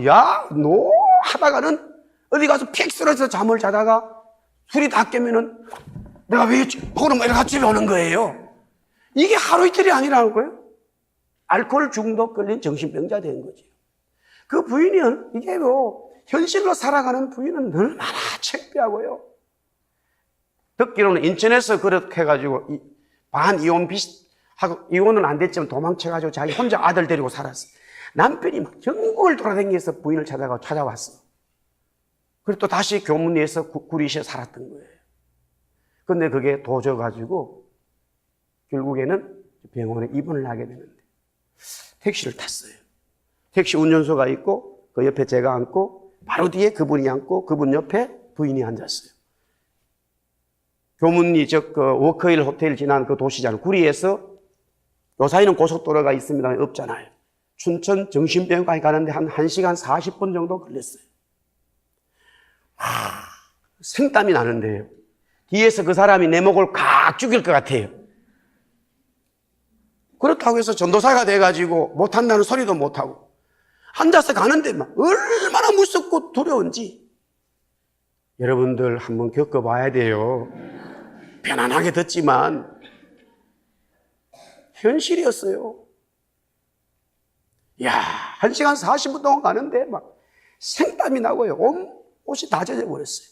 노! 하다가는 어디 가서 픽 쓰러져서 잠을 자다가 술이 다 깨면은 내가 왜 그럼 애가 집에 오는 거예요. 이게 하루 이틀이 아니라는 거예요. 알코올 중독 걸린 정신병자 된 거죠. 그 부인은 이게 현실로 살아가는 부인은 얼마나 창피하고요. 듣기로는 인천에서 그렇게 해가지고 반이혼 하고 이혼은 안 됐지만 도망쳐가지고 자기 혼자 아들 데리고 살았어. 남편이 막 전국을 돌아다니면서 부인을 찾아왔어. 그리고 또 다시 교문리에서 구리시에 살았던 거예요. 근데 그게 도져가지고 결국에는 병원에 입원을 하게 되는데 택시를 탔어요. 택시 운전소가 있고 그 옆에 제가 앉고 바로 뒤에 그분이 앉고 그분 옆에 부인이 앉았어요. 교문리 그 워커힐 호텔 지난 그 도시잖아요. 구리에서 요 사이는 고속도로가 있습니다. 없잖아요. 춘천 정신병원까지 가는데 한 1시간 40분 정도 걸렸어요. 생땀이 나는데요. 뒤에서 그 사람이 내 목을 칵 죽일 것 같아요. 그렇다고 해서 전도사가 돼가지고 못한다는 소리도 못하고 앉아서 가는데 막 얼마나 무섭고 두려운지 여러분들 한번 겪어봐야 돼요. 편안하게 듣지만 현실이었어요. 1시간 40분 동안 가는데 막 생땀이 나고요. 온 옷이 다 젖어버렸어요.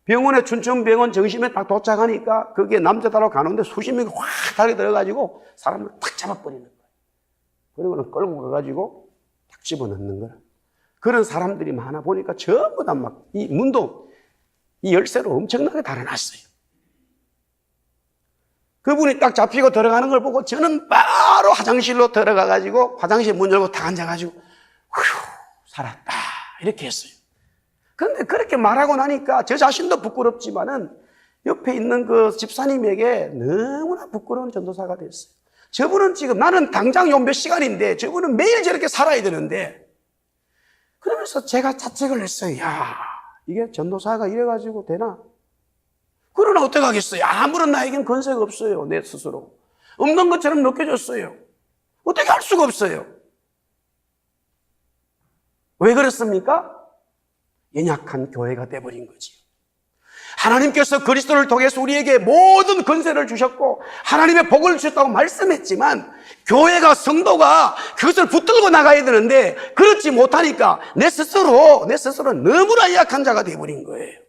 병원에 춘천병원 정심에 딱 도착하니까 그게 남자다로 가는데 수십 명이 확 달려 들어가지고 사람을 탁 잡아버리는 거예요. 그리고는 끌고 가가지고 딱 집어넣는 거야. 그런 사람들이 많아 보니까 전부 다 막 이 문도 이 열쇠로 엄청나게 달아났어요. 그분이 딱 잡히고 들어가는 걸 보고 저는 바로 화장실로 들어가가지고 화장실 문 열고 탁 앉아가지고 휴 살았다 이렇게 했어요. 그런데 그렇게 말하고 나니까 저 자신도 부끄럽지만은 옆에 있는 그 집사님에게 너무나 부끄러운 전도사가 됐어요. 저분은 지금 나는 당장 요 몇 시간인데 저분은 매일 저렇게 살아야 되는데 그러면서 제가 자책을 했어요. 이게 전도사가 이래가지고 되나? 그러나 어떡하겠어요? 아무런 나에겐 권세가 없어요. 내 스스로. 없는 것처럼 느껴졌어요. 어떻게 할 수가 없어요. 왜 그렇습니까? 연약한 교회가 돼버린 거지. 하나님께서 그리스도를 통해서 우리에게 모든 권세를 주셨고 하나님의 복을 주셨다고 말씀했지만 교회가 성도가 그것을 붙들고 나가야 되는데 그렇지 못하니까 내 스스로 너무나 약한 자가 돼버린 거예요.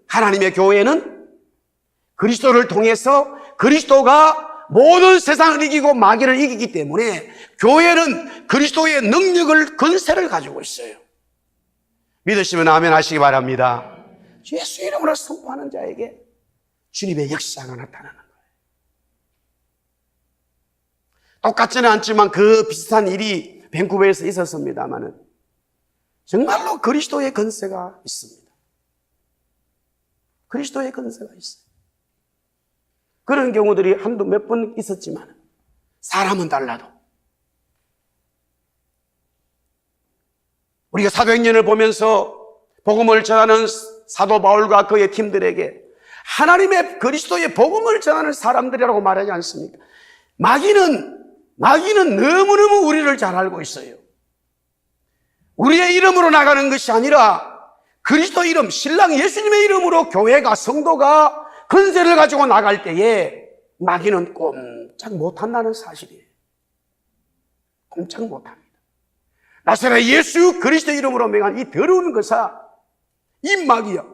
하나님의 교회는 그리스도를 통해서 그리스도가 모든 세상을 이기고 마귀를 이기기 때문에 교회는 그리스도의 능력을 권세를 가지고 있어요. 믿으시면 아멘 하시기 바랍니다. 예수 이름으로 선포하는 자에게 주님의 역사가 나타나는 거예요. 똑같지는 않지만 그 비슷한 일이 밴쿠버에서 있었습니다마는 정말로 그리스도의 권세가 있습니다. 그리스도의 권세가 있어요. 그런 경우들이 한두 몇 번 있었지만 사람은 달라도 우리가 사도행전을 보면서 복음을 전하는 사도 바울과 그의 팀들에게 하나님의 그리스도의 복음을 전하는 사람들이라고 말하지 않습니까? 마귀는 너무너무 우리를 잘 알고 있어요. 우리의 이름으로 나가는 것이 아니라 그리스도 이름, 신랑 예수님의 이름으로 교회가, 성도가 권세를 가지고 나갈 때에 마귀는 꼼짝 못한다는 사실이에요. 꼼짝 못합니다. 나사렛 예수 그리스도 이름으로 명한 이 더러운 것아, 이 마귀야,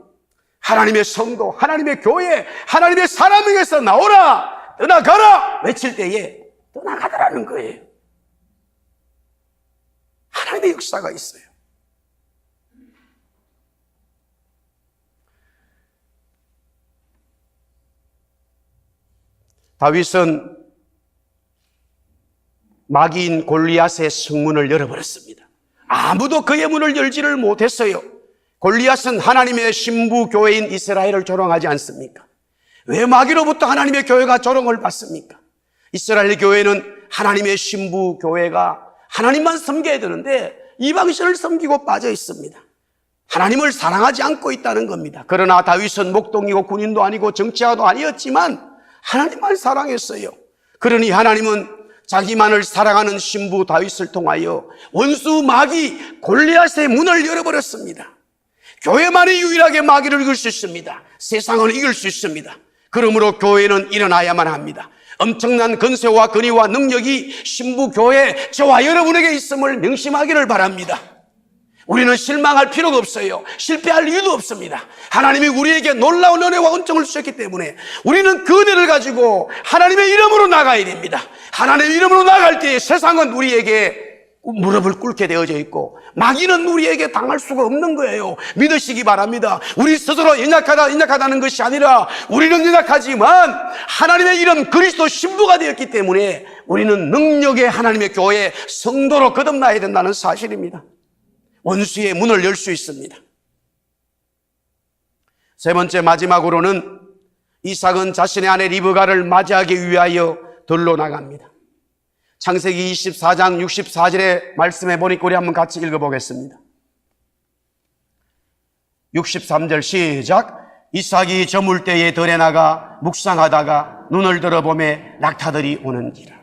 하나님의 성도, 하나님의 교회, 하나님의 사람에게서 나오라, 떠나가라 외칠 때에 떠나가더라는 거예요. 하나님의 역사가 있어요. 다윗은 마귀인 골리앗의 성문을 열어버렸습니다. 아무도 그의 문을 열지를 못했어요. 골리앗은 하나님의 신부 교회인 이스라엘을 조롱하지 않습니까? 왜 마귀로부터 하나님의 교회가 조롱을 받습니까? 이스라엘 교회는 하나님의 신부 교회가 하나님만 섬겨야 되는데 이방신을 섬기고 빠져 있습니다. 하나님을 사랑하지 않고 있다는 겁니다. 그러나 다윗은 목동이고 군인도 아니고 정치가도 아니었지만 하나님만 사랑했어요. 그러니 하나님은 자기만을 사랑하는 신부 다윗을 통하여 원수 마귀 골리앗의 문을 열어버렸습니다. 교회만이 유일하게 마귀를 이길 수 있습니다. 세상은 이길 수 있습니다. 그러므로 교회는 일어나야만 합니다. 엄청난 권세와 권위와 능력이 신부 교회 저와 여러분에게 있음을 명심하기를 바랍니다. 우리는 실망할 필요가 없어요. 실패할 이유도 없습니다. 하나님이 우리에게 놀라운 은혜와 은총을 주셨기 때문에 우리는 그 은혜를 가지고 하나님의 이름으로 나가야 됩니다. 하나님의 이름으로 나갈 때 세상은 우리에게 무릎을 꿇게 되어져 있고 마귀는 우리에게 당할 수가 없는 거예요. 믿으시기 바랍니다. 우리 스스로 연약하다는 것이 아니라 우리는 연약하지만 하나님의 이름 그리스도 신부가 되었기 때문에 우리는 능력의 하나님의 교회 성도로 거듭나야 된다는 사실입니다. 원수의 문을 열 수 있습니다. 세 번째 마지막으로는 이삭은 자신의 아내 리브가를 맞이하기 위하여 들로 나갑니다. 창세기 24장 64절의 말씀에 보니까 우리 한번 같이 읽어보겠습니다. 63절 시작. 이삭이 저물 때에 들에 나가 묵상하다가 눈을 들어보매 낙타들이 오는지라.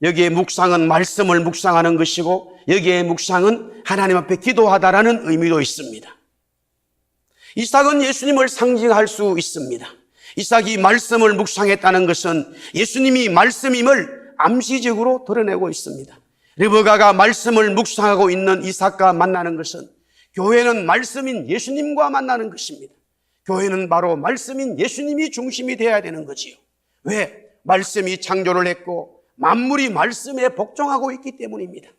여기에 묵상은 말씀을 묵상하는 것이고 여기에 묵상은 하나님 앞에 기도하다라는 의미도 있습니다. 이삭은 예수님을 상징할 수 있습니다. 이삭이 말씀을 묵상했다는 것은 예수님이 말씀임을 암시적으로 드러내고 있습니다. 리브가가 말씀을 묵상하고 있는 이삭과 만나는 것은 교회는 말씀인 예수님과 만나는 것입니다. 교회는 바로 말씀인 예수님이 중심이 되어야 되는 거지요. 왜? 말씀이 창조를 했고 만물이 말씀에 복종하고 있기 때문입니다.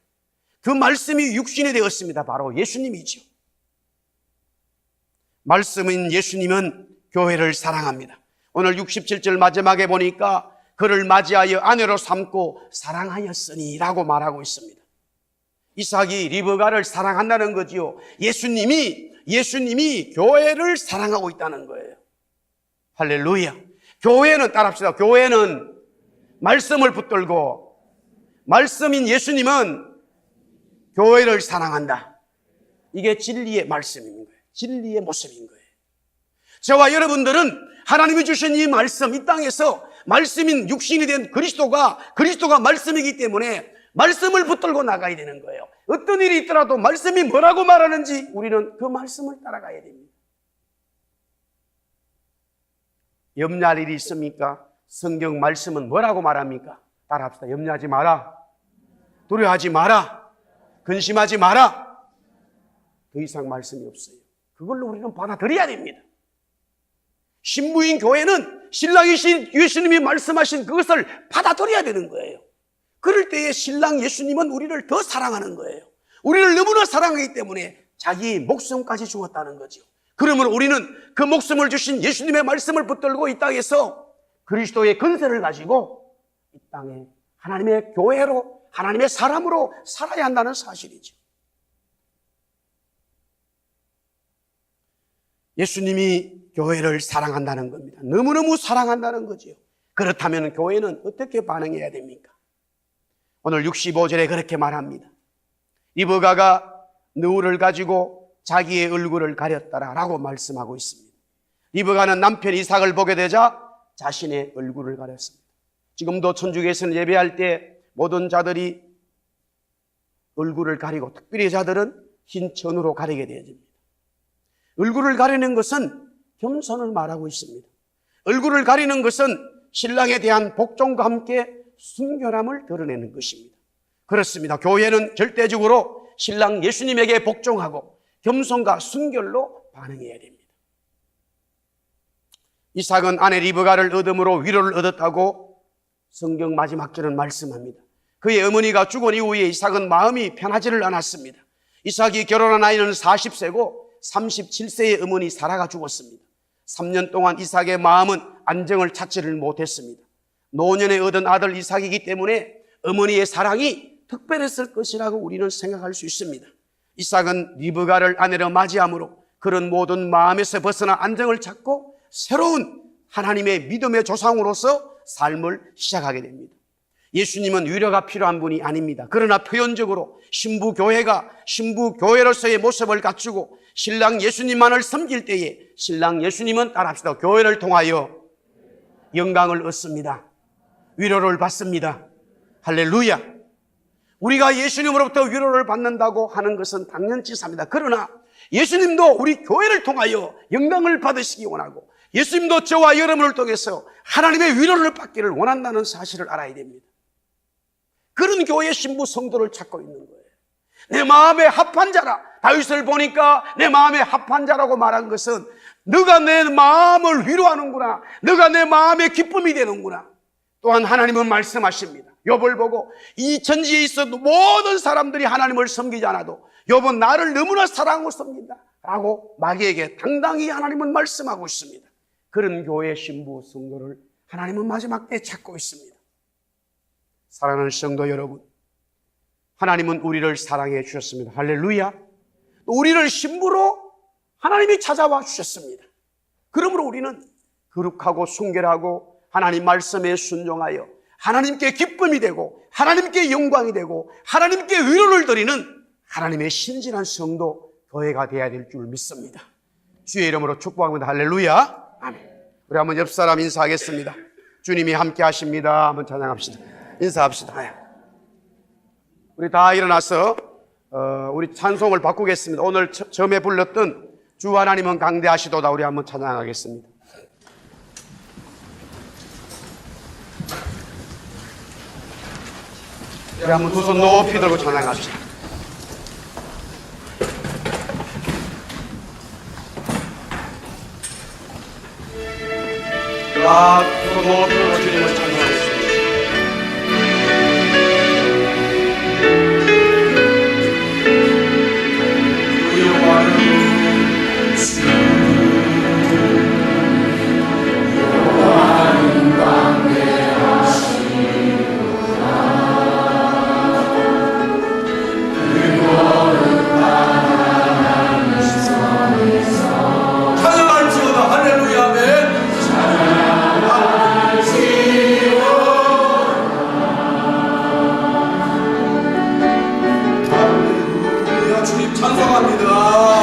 그 말씀이 육신이 되었습니다. 바로 예수님이죠. 말씀인 예수님은 교회를 사랑합니다. 오늘 67절 마지막에 보니까 그를 맞이하여 아내로 삼고 사랑하였으니 라고 말하고 있습니다. 이삭이 리브가를 사랑한다는 거지요. 예수님이 교회를 사랑하고 있다는 거예요. 할렐루야. 교회는 따라합시다. 교회는 말씀을 붙들고 말씀인 예수님은 교회를 사랑한다. 이게 진리의 말씀인 거예요. 진리의 모습인 거예요. 저와 여러분들은 하나님이 주신 이 말씀, 이 땅에서 말씀인 육신이 된 그리스도가 말씀이기 때문에 말씀을 붙들고 나가야 되는 거예요. 어떤 일이 있더라도 말씀이 뭐라고 말하는지 우리는 그 말씀을 따라가야 됩니다. 염려할 일이 있습니까? 성경 말씀은 뭐라고 말합니까? 따라합시다. 염려하지 마라. 두려워하지 마라. 근심하지 마라. 더 이상 말씀이 없어요. 그걸로 우리는 받아들여야 됩니다. 신부인 교회는 신랑이신 예수님이 말씀하신 그것을 받아들여야 되는 거예요. 그럴 때에 신랑 예수님은 우리를 더 사랑하는 거예요. 우리를 너무나 사랑하기 때문에 자기 목숨까지 주었다는 거죠. 그러면 우리는 그 목숨을 주신 예수님의 말씀을 붙들고 이 땅에서 그리스도의 권세를 가지고 이 땅에 하나님의 교회로, 하나님의 사람으로 살아야 한다는 사실이죠. 예수님이 교회를 사랑한다는 겁니다. 너무너무 사랑한다는 거죠. 그렇다면 교회는 어떻게 반응해야 됩니까? 오늘 65절에 그렇게 말합니다. 리브가가 누울을 가지고 자기의 얼굴을 가렸다라고 말씀하고 있습니다. 리브가는 남편 이삭을 보게 되자 자신의 얼굴을 가렸습니다. 지금도 천주교에서는 예배할 때 모든 자들이 얼굴을 가리고 특별히 자들은 흰 천으로 가리게 되어집니다. 얼굴을 가리는 것은 겸손을 말하고 있습니다. 얼굴을 가리는 것은 신랑에 대한 복종과 함께 순결함을 드러내는 것입니다. 그렇습니다. 교회는 절대적으로 신랑 예수님에게 복종하고 겸손과 순결로 반응해야 됩니다. 이삭은 아내 리브가를 얻음으로 위로를 얻었다고 성경 마지막 절은 말씀합니다. 그의 어머니가 죽은 이후에 이삭은 마음이 편하지를 않았습니다. 이삭이 결혼한 나이는 40세고 37세의 어머니 사라가 죽었습니다. 3년 동안 이삭의 마음은 안정을 찾지를 못했습니다. 노년에 얻은 아들 이삭이기 때문에 어머니의 사랑이 특별했을 것이라고 우리는 생각할 수 있습니다. 이삭은 리브가를 아내로 맞이함으로 그런 모든 마음에서 벗어나 안정을 찾고 새로운 하나님의 믿음의 조상으로서 삶을 시작하게 됩니다. 예수님은 위로가 필요한 분이 아닙니다. 그러나 표현적으로 신부교회로서의 모습을 갖추고 신랑 예수님만을 섬길 때에 신랑 예수님은 따라합시다. 교회를 통하여 영광을 얻습니다. 위로를 받습니다. 할렐루야. 우리가 예수님으로부터 위로를 받는다고 하는 것은 당연치사입니다. 그러나 예수님도 우리 교회를 통하여 영광을 받으시기 원하고 예수님도 저와 여러분을 통해서 하나님의 위로를 받기를 원한다는 사실을 알아야 됩니다. 그런 교회 신부 성도를 찾고 있는 거예요. 내 마음에 합한 자라. 다윗을 보니까 내 마음에 합한 자라고 말한 것은 너가 내 마음을 위로하는구나. 너가 내 마음의 기쁨이 되는구나. 또한 하나님은 말씀하십니다. 욥을 보고 이 천지에 있어도 모든 사람들이 하나님을 섬기지 않아도 욥은 나를 너무나 사랑하고 섬긴다 라고 마귀에게 당당히 하나님은 말씀하고 있습니다. 그런 교회 신부 성도를 하나님은 마지막 때 찾고 있습니다. 사랑하는 성도 여러분, 하나님은 우리를 사랑해 주셨습니다. 할렐루야. 우리를 신부로 하나님이 찾아와 주셨습니다. 그러므로 우리는 거룩하고 순결하고 하나님 말씀에 순종하여 하나님께 기쁨이 되고 하나님께 영광이 되고 하나님께 위로를 드리는 하나님의 신실한 성도 교회가 되어야 될 줄 믿습니다. 주의 이름으로 축복합니다. 할렐루야. 아멘. 우리 한번 옆 사람 인사하겠습니다. 주님이 함께 하십니다. 한번 찬양합시다. 인사합시다. 우리 다 일어나서 우리 찬송을 바꾸겠습니다. 오늘 처음에 불렀던 주 하나님은 강대하시도다 우리 한번 찬양하겠습니다. 우리 한번 두 손 높이 들고 찬양합시다. 두 손 높이 들고 주님을 찬양하겠습니다. 찬송합니다.